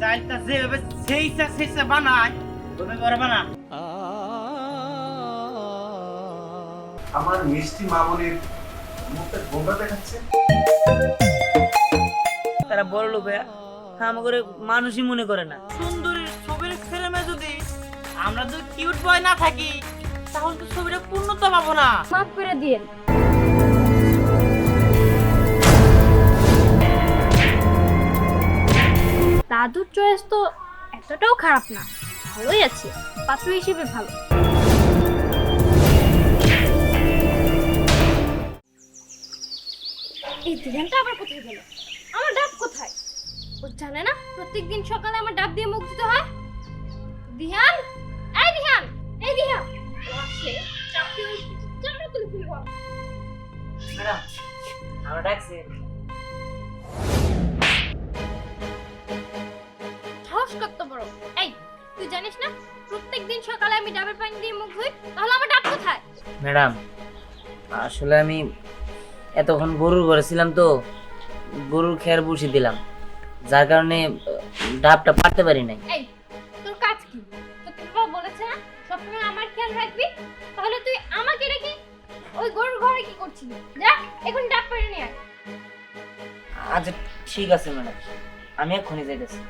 চালটা যেভাবে সেইসা বানায় তুমি করে বানা। আমার মিষ্টি মামনির মুখটা গোমরা দেখাচ্ছে। তারা বড় লোক হ্যাঁ আমাকে মানুষই মনে করে না। সুন্দরী ছবির ছেলে মেয়ে যদি আমরা যদি কিউট বয় না থাকি তাহলে তো ছবিটা পূর্ণতা পাবো না। মাফ করে দিয়েন। দাদুর চয়েস তো এতটাও খারাপ না, ভালোই আছে, পাত্র হিসেবে ভালো। এই দিহানটা আবার কোথায় গেল? আমার ডাব কোথায়? ও জানে না প্রত্যেকদিন সকালে আমার ডাব দিয়ে মুখ দিতে হয়? দিহান, এই দিহান, এই দিহান, ও আসলে চাপড়ে চামড়া তুলে ফেলবো। ম্যাডাম আমরা ডাকছি। সাহস কত বড়! এই তুই জানিস না প্রত্যেকদিন সকালে আমি ডাবের পানি দিয়ে মুখ ধুই? তাহলে আমার ডাব কোথায়? ম্যাডাম আসলে আমি এতক্ষণ গরুর ঘরে ছিলাম তো গরুর খেয়ার বসিয়ে দিলাম, যার কারণে ডাবটা পারতে পারি নাই। এই তোর কাজ কি? তোকে বাবা বলেছে না সবসময় আমার খেয়াল রাখবি? তাহলে তুই আমাকে রেখে ওই গরুর ঘরে কি করছিলি? যা এখন ডাব পানি নিয়ে আয়। আচ্ছা ঠিক আছে ম্যাডাম, আমি এক্ষুনি যাইতেছি।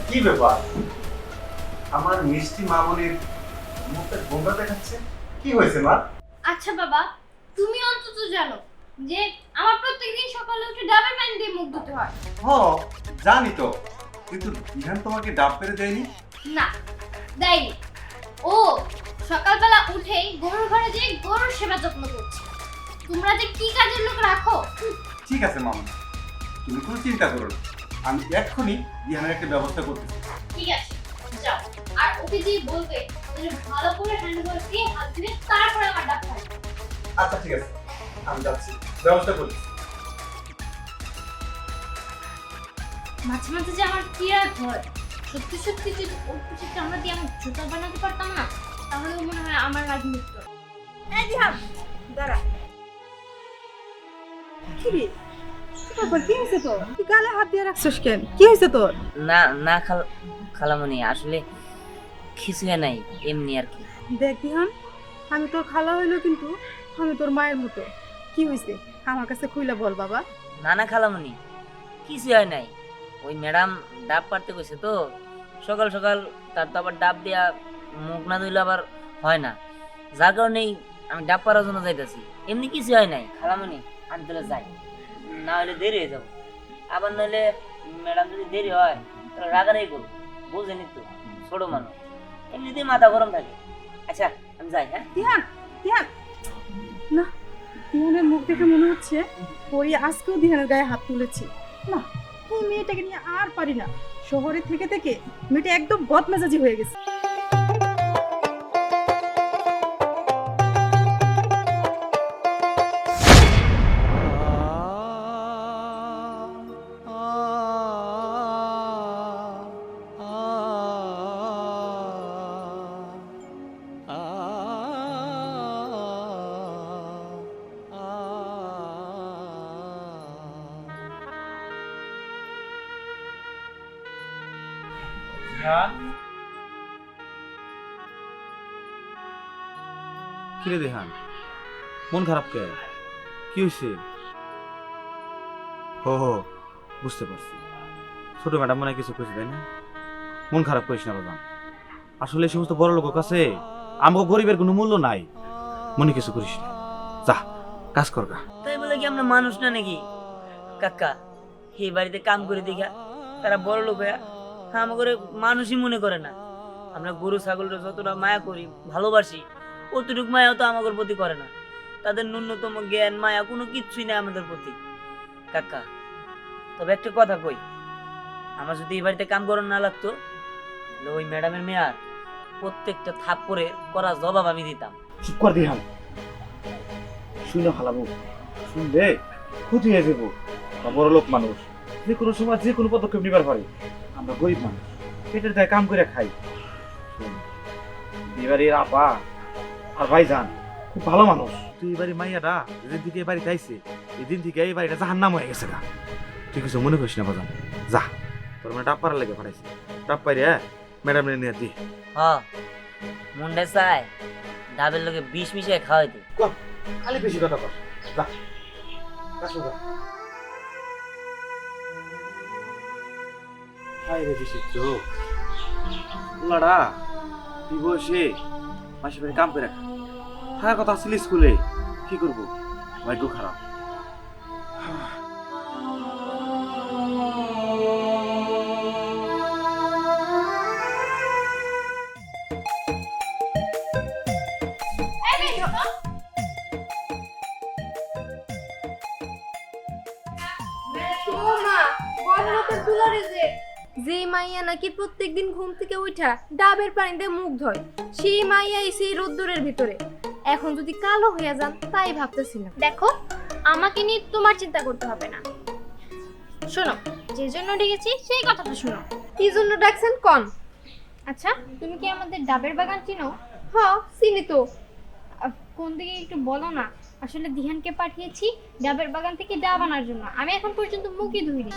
কি ব্যাপার? আমার মিষ্টি মামনির মুখটা গোমরা দেখাচ্ছে। কি হয়েছে মা? আচ্ছা বাবা, তুমি অন্তত জানো যে আমার প্রত্যেকদিন সকালে উঠে ডাবের পানি দিয়ে মুখ ধুতে হয়। জানি তো, কিন্তু ইহান তোমাকে ডাব পেরে দেয়নি? না, দেয়নি। ও সকালবেলা উঠেই গরুর ঘরে যেয়ে গরুর সেবা যত্ন করছে। তোমরা যে কি কাজের লোক রাখো! ঠিক আছে মামা, তুমি কোনো চিন্তা করো না, আমি এক্ষুনি ইহানের একটা ব্যবস্থা করতেছি। ঠিক আছে, যাও। আর ওকে যে বলবে যে ভালো করে হ্যান্ড ওয়াশ দিয়ে হাত ধুয়ে তারপরে আমার ডাব খাবে। আচ্ছা ঠিক আছে, আমি যাচ্ছি, ব্যবস্থা করছি। মাঝে মাঝে যে আমার কি রাগ হয়, সত্যি সত্যি যদি ওর পিছনে চামড়া দিয়ে আমি জুতা বানাতে পারতাম না, তাহলে মনে হয় আমার রাগ মিটত। এই দিহান দাঁড়া। কি রে, কি ব্যাপার? কি হয়েছে তোর? তুই গালে হাত দিয়ে রাখছিস কেন? কি হয়েছে তোর? না না খালামণি আসলে কিছু নাই, এমনি আর কি। দেখ দিহান, আমি তোর খালা হইলো কিন্তু আমি তোর মায়ের মতো। কি হয়েছে আমার কাছে খুইলা বল বাবা। না না খালামণি কিছু হয় নাই, ওই ম্যাডাম ডাব পারতে কইছে তো সকাল সকাল, তার তো আবার ডাব দেয়া মুখ না ধুইলে আবার হয় না, যার কারণেই আমি ডাব পাড়ার জন্য যাইতেছি। এমনি কিছু হয় নাই খালামণি, আমি তাহলে যাই, না হলে দেরি হয়ে যাবো। আবার নইলে ম্যাডাম যদি দেরি হয় তাহলে রাগারাই করবো, বুঝেনি তো ছোট মানুষ, এমনিতেই মাথা গরম থাকে। আচ্ছা আমি যাই। হ্যাঁ দিহান, দিহান, না, দিহানের মুখ দেখে মনে হচ্ছে ওই আজকেও দিহানের গায়ে হাত তুলেছে। না, এই মেয়েটাকে নিয়ে আর পারি না। শহরে থেকে থেকে মেয়েটা একদম বদমেজাজি হয়ে গেছে। কিরে দেহান, মন খারাপ কে? কি হয়েছে? হো বুঝতে পারছি, ছোট ম্যাডাম মনে হয় কিছু কইছে তাই না? মন খারাপ করিস না বাবা, আসলে এই সমস্ত বড় লোকের কাছে আমাকে গরিবের কোনো মূল্য নাই। মনে কিছু করিস না, যা কাজ কর গা। তাই বলে কি আমরা মানুষ না নাকি কাকা? এই বাড়িতে কাম করে দেখা তারা বড় লোক হয়ে আমাকে মানুষই মনে করে না। আমরা গরু ছাগলের যতটা মায়া করি ভালোবাসি অতটুকু মায়াও তো আমাদের প্রতি করে না। তাদের ন্যূনতম জ্ঞান মায়া কোনো কিচ্ছুই নেই আমাদের প্রতি কাকা। তবে একটা কথা কই, আমার যদি এই বাড়িতে কাম করার না লাগতো তাহলে ওই ম্যাডামের মেয়ার প্রত্যেকটা থাপ্পড়ে করা জবাব আমি দিতাম। চুপ কর দিহান, শুনে হালাবো, শুনলে ক্ষতি হয়ে যাবো। বড় লোক মানুষ যে কোনো সময় যে কোনো পদক্ষেপ নিবার পারে, আমরা গরিব মানুষ। পেটের দায় কাম করে খাই। এবারের আপা আর ভাইজান খুব ভালো মানুষ। তুই এবারে মাইয়াটা যেদিন থেকে এই বাড়িতে আইছে এদিন থেকে এই বাড়িটা জাহান্নাম হয়ে গেছে গা। তুই কিছু মনে করিস না বাজান, যা তোর মানে ডাব পাড়ার লেগে পাঠাইছি, ডাব পাইরে ম্যাডাম নিয়ে দি। হ মুন্ডা চাই ডাবের লোকে বিষ মিশিয়ে খাওয়াইতে। খালি বেশি কথা কর, যা কাছে যা। হাই রে বিচিত্র লাড়া, তুই বসে মাসে বাড়ি কাম করে থাকার কথা ছিল স্কুলে, কি করবো ভাগ্য খারাপ। যে মাইয়া নাকি প্রত্যেকদিন ঘুম থেকে উঠা ডাবের পানিতে মুখ ধোয়, সেই মাইয়া সেই রোদ্দুরের ভিতরে এখন যদি কালো হয়ে যান তাই ভাবতেছিলাম। দেখো আমাকে নিয়ে তোমার চিন্তা করতে হবে না। শোনো, যে জন্য ডেকেছি সেই কথাটা শোনো। কি জন্য ডাকছেন কোন? আচ্ছা তুমি কি আমাদের ডাবের বাগান চিনো? হ্যাঁ চিনি তো। কোন দিকে একটু বলো না। আসলে দিহানকে পাঠিয়েছি ডাবের বাগান থেকে ডাব আনার জন্য, আমি এখন পর্যন্ত মুখই ধুইনি।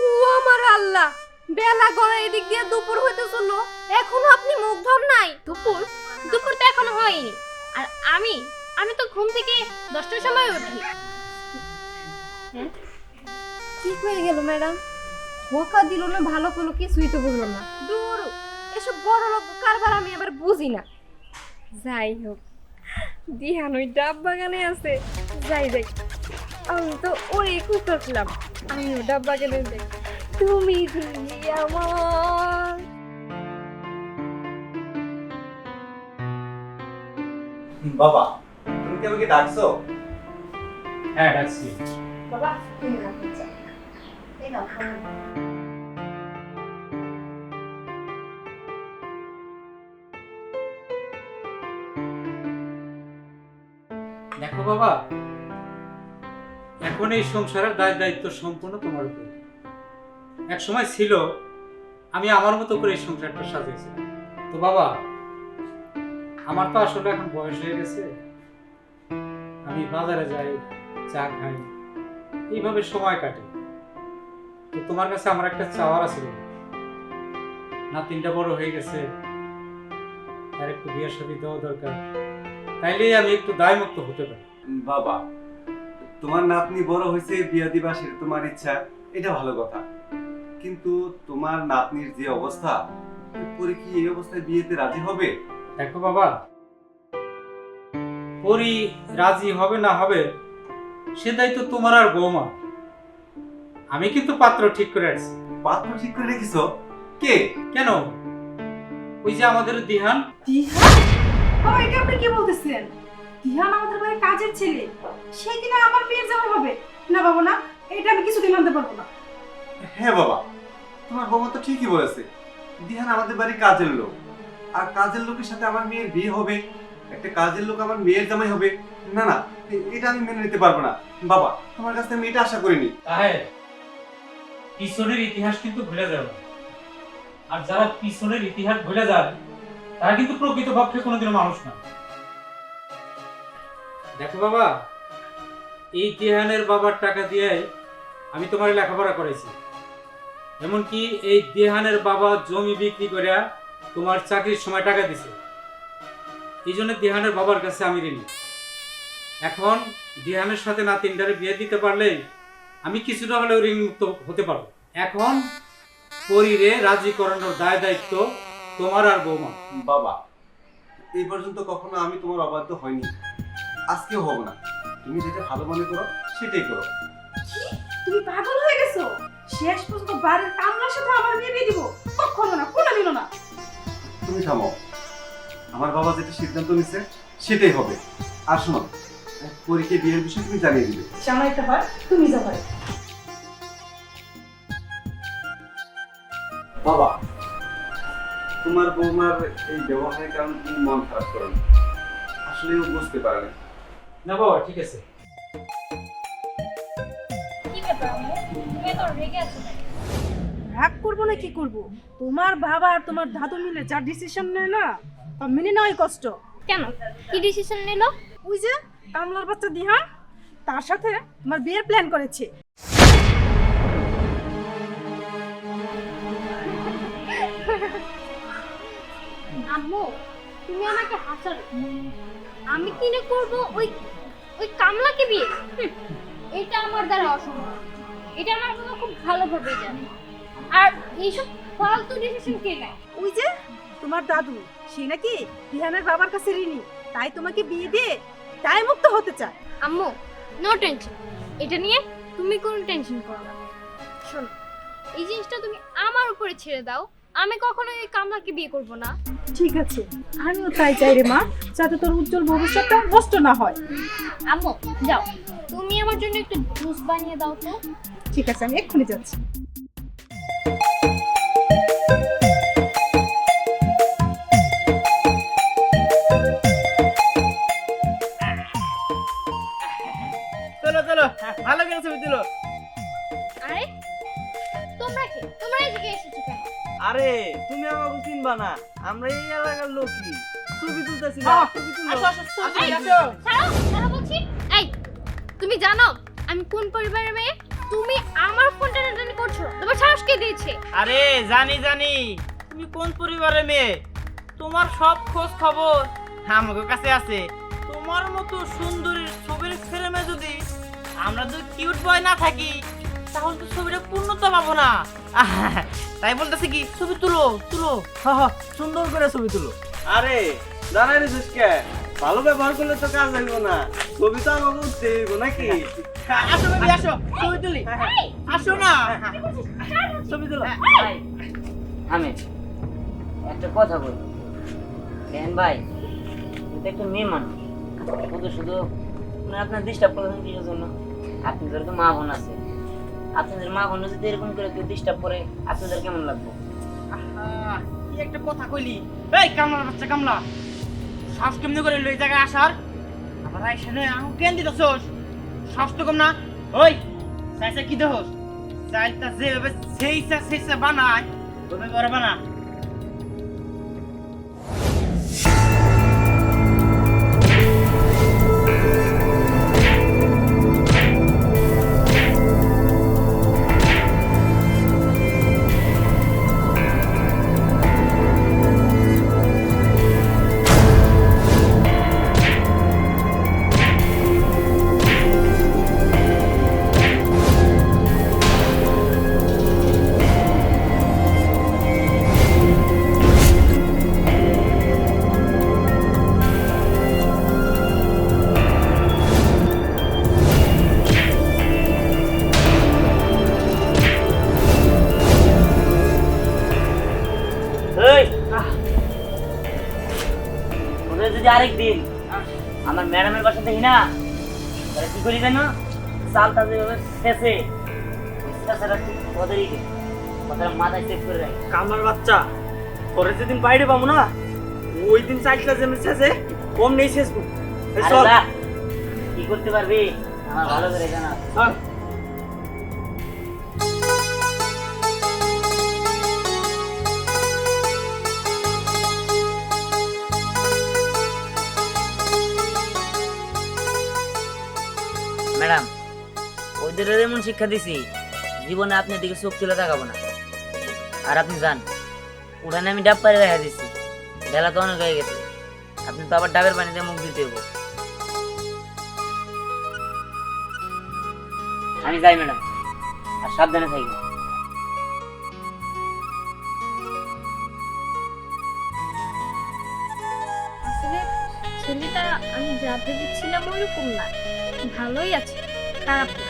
ও আমার আল্লাহ, বেলা গড়া এদিক দিয়ে দুপুর হইতে চললো, এখনো আপনি মুখ ধর নাই? দুপুর দুপুর তো এখনো হয়নি। আর আমি তো ঘুম থেকে 10টার সময় উঠি। হ্যাঁ কি হয়ে গেল ম্যাডাম? ধোকা দিল না ভালো করলো, কিছুই তো বুঝলাম না। দূর, এসব বড় লোক কারবার আমি আবার বুঝি না। যাই হোক, দিহান ওই ডাব বাগানে আছে। যাই আমি তো ওরই খুঁজতেছিলাম। আমিও ডাব বাগানে যাই। তুমি আমার বাবা, তুমি কি আমাকে ডাকছো? হ্যাঁ ডাকছি। বাবা তুমি রাখো চা। এই নাও খাও। দেখো বাবা, এখন এই সংসারের দায় দায়িত্ব সম্পূর্ণ তোমার উপর। এক সময় ছিল আমি আমার মতো করে এই সংসারটা সাজিয়েছিলাম। তো বাবা, আমার তো আসলে এখন বয়স হয়ে গেছে, আমি বাজারে যাই, চা খাই, এইভাবে সময় কাটে। তো তোমার কাছে আমার একটা চাওয়ার ছিল, নাতিনটা বড় হয়ে গেছে, তার একটু বিয়ের শাদী দেওয়া দরকার, তাইলেই আমি একটু দায়মুক্ত হতে পারি। বাবা, তোমার নাতনি বড় হয়েছে, বিয়া দিবা, সেটা তোমার ইচ্ছা, এটা ভালো কথা। কিন্তু তোমার নাতনির যে অবস্থা, পরে কি এই অবস্থায় বিয়েতে রাজি হবে? দেখো বাবা, পরি রাজি হবে না হবে সে দায়িত্ব তোমার আর বৌমা। আমি কিন্তু পাত্র ঠিক করে আসছি। পাত্র ঠিক করে রেখেছো? কে? কেন, ওই যে আমাদের দিহান। দিহান? বাবা এটা আপনি কি বলতেছেন? দিহান আমাদের বাড়ির কাজের ছেলে, সেই দিন আমার বিয়ে জামাই হবে? না বাবা না, এটা আমি কিছুদিন মানতে পারবো না। হ্যাঁ বাবা, তোমার বৌমা তো ঠিকই বলেছে, দিহান আমাদের বাড়ির কাজের লোক, আর কাজের লোকের সাথে আমার মেয়ের বিয়ে হবে, একটা কাজের লোক আমার মেয়ের জামাই হবে। না না, এটা আমি মেনে নিতে পারবো না বাবা, তোমার কাছ থেকে আমি এটা আশা করিনি। তাহলে পিছনের ইতিহাস কিন্তু ভুলে যাবে, আর যারা পিছনের ইতিহাস ভুলে যাবে তারা কিন্তু প্রকৃতপক্ষে কোনোদিনও মানুষ না। দেখো বাবা, এই দিহানের বাবার টাকা দিয়ে আমি তোমার লেখাপড়া করেছি, এমনকি এই দিহানের বাবা জমি বিক্রি করে তোমার চাকরির সময় টাকা দিছে। এই জন্য দিহানের বাবার কাছে আমি ঋণী। এখন দিহানের সাথে নাতিনটারে বিয়ে দিতে পারলেই আমি কিছুটা হলেও ঋণ মুক্ত হতে পারবো। এখন পরিরে রাজি করানোর দায় দায়িত্ব তোমার আর বৌমা। বাবা, এই পর্যন্ত কখনো আমি তোমার অবাধ্য হয়নি, আজকেও হব না। তুমি যেটা ভালো মনে করো সেটাই করো। তুমি পাগল হয়ে গেছো? শেষ পর্যন্ত বাড়ির কামলার সাথে আমার বিয়ে দিয়ে দিব? কখনো না, কোনোদিনও না। তুমি থামো, আমার বাবা যেটা সিদ্ধান্ত নিছে সেটাই হবে। আর শোনো, পরীক্ষা বিয়ের বিষয়ে তুমি জানিয়ে দিবে। জামাইটা হয় তুমি জামাই। বাবা, তোমার বৌমার এই ব্যবহারের কারণে তুমি মন খারাপ করো না, আসলে ও বুঝতে পারে না। না বাবা, ঠিক আছে। কি ব্যাপার আম্মু? তুমি তো রেগে আছো নাকি? রাগ করবো না কি করব, তোমার বাবা আর তোমার দাদু মিলে যা ডিসিশন নেয় না তা মেনে নেওয়াই কষ্ট। কেন, কি ডিসিশন নিল? ওই যে কামলার বাচ্চা দিহান তার সাথে আমার বিয়ের প্ল্যান করেছে। আম্মু, তুমি আমাকে হাসালে। আমি কিনে করব ওই ওই কামলাকে বিয়ে? এটা আমার দ্বারা অসম্ভব। এটা আমার বাবা খুব ভালোভাবে জানে। আর এইসব ফালতু ডিসিশন কে নেয়? ওই যে তোমার দাদু, সে নাকি দিহানের বাবার কাছে ঋণী, তাই তোমাকে বিয়ে দিয়ে তাই মুক্ত হতে চায়। আম্মু, নো টেনশন। এটা নিয়ে তুমি কোনো টেনশন করো না। শোনো, এই জিনিসটা তুমি আমার উপরে ছেড়ে দাও। আমি কখনোই ওই কামলাকে বিয়ে করব না। ঠিক আছে, আমিও তাই চাই রে মা, যাতে তোর উজ্জ্বল ভবিষ্যৎটা নষ্ট না হয়। আম্মু যাও, তুমি আমার জন্য একটু জুস বানিয়ে দাও তো। ঠিক আছে, আমি এক্ষুনি যাচ্ছি। চলো চলো, ভালো করে ছবি তুলো। আরে তোমরা কে? তোমরা এদিকে এসেছো কেন? আরে তুমি আমাকে চিনবা না, আমরা এই এলাকার লোকই। ছবি তুলতেছি না, ছবি তুলো। এই, ছাড়ো, ছাড়ো বলছি। এই, তুমি জানো আমি কোন পরিবারের মেয়ে? তুমি আমার ফোন টানাটানি করছো, তোমার সাহস কে দিয়েছে? আরে জানি জানি তুমি কোন পরিবারের মেয়ে, তোমার সব খোঁজ খবর আমার কাছে আছে। তোমার মতো সুন্দরী ছবির ফ্রেমে যদি আমরা দুই কিউট বয় না থাকি তাহলে তো ছবিটা পূর্ণতা পাবো না। তাই বলতেছি কি, ছবি তুলো তুলো, সুন্দর করে ছবি তুলো। আরে জানাই রেছিস কে, ভালো ব্যবহার করলে তো কাজ লাগবে না, ছবি তো আমাকে উঠতে হইব নাকি? আসো বেবি আসো, ছবি তুলি। আসো না, ছবি তুলো। আমি একটা কথা বলি, কেন ভাই, কিন্তু একটা মেয়ে মানুষ, শুধু শুধু মানে আপনার ডিস্টার্ব করবেন কিসের জন্য? আপনাদের তো মা বোন আছে, আপনাদের মা বোন যদি এরকম করে কেউ ডিস্টার্ব করে আপনাদের কেমন লাগবে? কি একটা কথা কইলি, এই কামলার বাচ্চা কামলা, শ্বাস কেমনি করে এই জায়গায় আসার? আবার আইসানে আমাকে কেন দিতেছস? শ্বাস তো কম না। ওই চাইছে কি দেহস? চাইতা যেভাবে সেইসা বানায় ওইভাবে করে বানা। এই ওদের যদি আরেকদিন আমার ম্যাডামের বাসা দেখি না, তাহলে কি করি জানো? চালটা যেভাবে শেষে ওদেরই কথাটা মাথায় চেক করে রাখি। কামলার বাচ্চা, পরে যেদিন বাইরে পাবো না ওই দিন চাইটা যেমন শেষে কম নেই শেষ। আরে বাহ, কি করতে পারবি আমার ভালো করে জানা। ম্যাডাম, ওদের এমন শিক্ষা দিছি জীবনে আপনার দিকে চোখ তুলে তাকাবো না। আর আপনি যান, উঠানে আমি ডাব পারে রেখে দিচ্ছি, বেলা তো অনেক হয়ে গেছে, আপনি তো আবার ডাবের পানিতে মুখ দিতে হবো। আমি যাই ম্যাডাম, আর সাবধানে থাকবেন। আসলে ছেলেটা আমি যা ভেবেছিলাম ওইরকম না, ভালোই আছে, খারাপ না।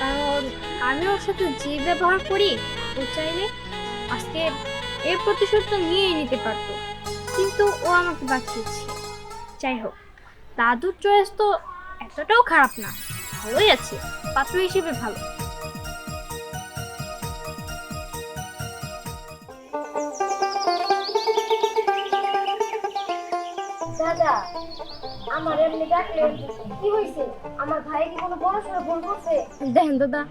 কারণ আমি ওর সাথে যে ব্যবহার করি ও চাইলে আজকে এর প্রতিশোধটা নিয়েই নিতে পারতো, কিন্তু ও আমাকে বাঁচিয়েছে। যাই হোক, দাদুর চয়েস তো এতটাও খারাপ না, ভালোই আছে, পাত্র হিসেবে ভালো। দাদা, আমার এমনি ডাকলে কি হয়েছে? আমার ভাই কি কোনো বড় সড়ো ভুল করছে? দেখেন দাদা,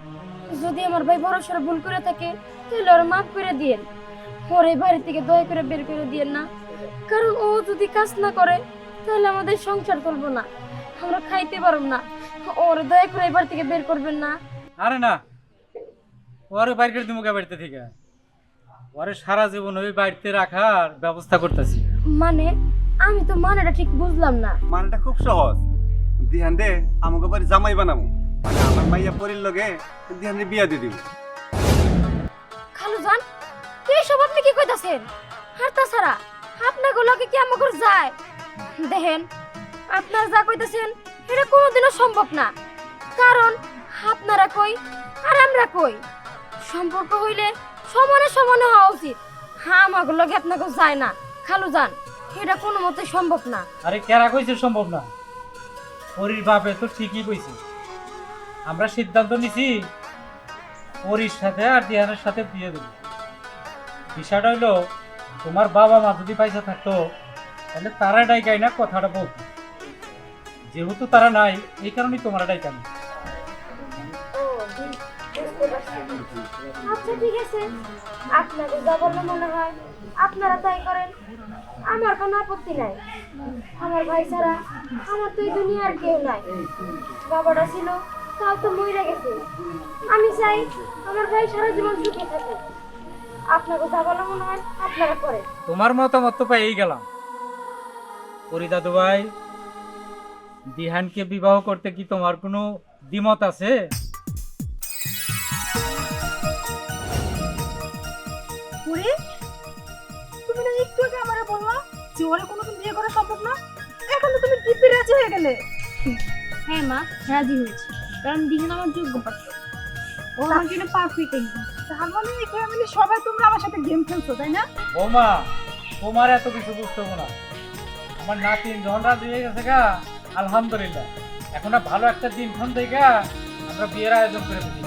যদি আমার ভাই বড় সড়ো ভুল করে থাকে তাহলে ওর মাফ করে দিয়েন। ওর এই বাড়ি থেকে দয়া করে বের করে দিয়েন না, কারণ ও যদি কাজ না করে তাহলে আমাদের সংসার চলবো না, আমরা খাইতে পারব না। ওর দয়া করে এই বাড়ি থেকে বের করবেন না। আরে না, ওরে বাইর করে দিমুকে বাড়িতে থেকে, ওরে সারা জীবন ওই বাড়িতে রাখার ব্যবস্থা করতেছি। মানে আমি তো মানেটা ঠিক বুঝলাম না। মানেটা খুব সহজ, দিহান দে আমাকে বাড়ি জামাই বানাবো, মানে আমার মাইয়া পরির লগে দিহানের বিয়া দিয়ে দিব। খালুজান, এসব আপনি কি কইতাছেন? আর তাছাড়া আপনার গুলোকে কি আমাকে যায়? দেখেন, আপনারা যা কইতাছেন এটা কোনোদিনও সম্ভব না, কারণ আপনারা কই আর আমরা কই, সম্পর্ক হইলে সমানে সমানে হওয়া উচিত। হ্যাঁ, আমাকে লগে আপনাকে যায় না খালুজান, এটা কোনো মতে সম্ভব না। আরে কেরা কইছে সম্ভব না? পরির বাপে তো ঠিকই কইছে। আমরা সিদ্ধান্ত নিছি পরির সাথে আর দিহানের সাথে বিয়ে দেব। বিষয়টা হইলো, তোমার বাবা মা যদি পয়সা থাকতো তাহলে তারা ডাইকাই না কথাটা বলতো, যেহেতু তারা নাই এই কারণেই তোমার ডাইকা নেই। আচ্ছা ঠিক আছে, আপনাদের যা বললে মনে হয় আপনারা তাই করেন, আমার কোনো আপত্তি নাই। আমার ভাই ছাড়া আমার তো এই দুনিয়ার কেউ নাই। বাবাটা ছিল, তাও তো মরে গেছে। আমি চাই আমার ভাই সারা জীবন সুখে থাকে। আপনাকে যা বললে মনে হয় আপনারা করেন। তোমার মতামত তো পেয়েই গেলাম। পরি দাদু ভাই, দিহানকে বিবাহ করতে কি তোমার কোনো দ্বিমত আছে? পুরি, তুমি না একটু আগে আমারে বললা যে ওরে কোনোদিন বিয়ে করা সম্ভব না, এখন তো তুমি দিব্যি রাজি হয়ে গেলে। হ্যাঁ মা, রাজি হয়েছে, কারণ দিহান আমার যোগ্য পাত্র, ও আমার জন্য পারফেক্ট একদম। তার মানে এই ফ্যামিলি সবাই তোমরা আমার সাথে গেম খেলছো, তাই না? বৌমা, তোমার এত কিছু বুঝতে হবে না। আমার নাতিন যখন রাজি হয়ে গেছে গা, আলহামদুলিল্লাহ। এখন আর ভালো একটা দিনক্ষণ থেকে আমরা বিয়ের আয়োজন করে দিচ্ছি।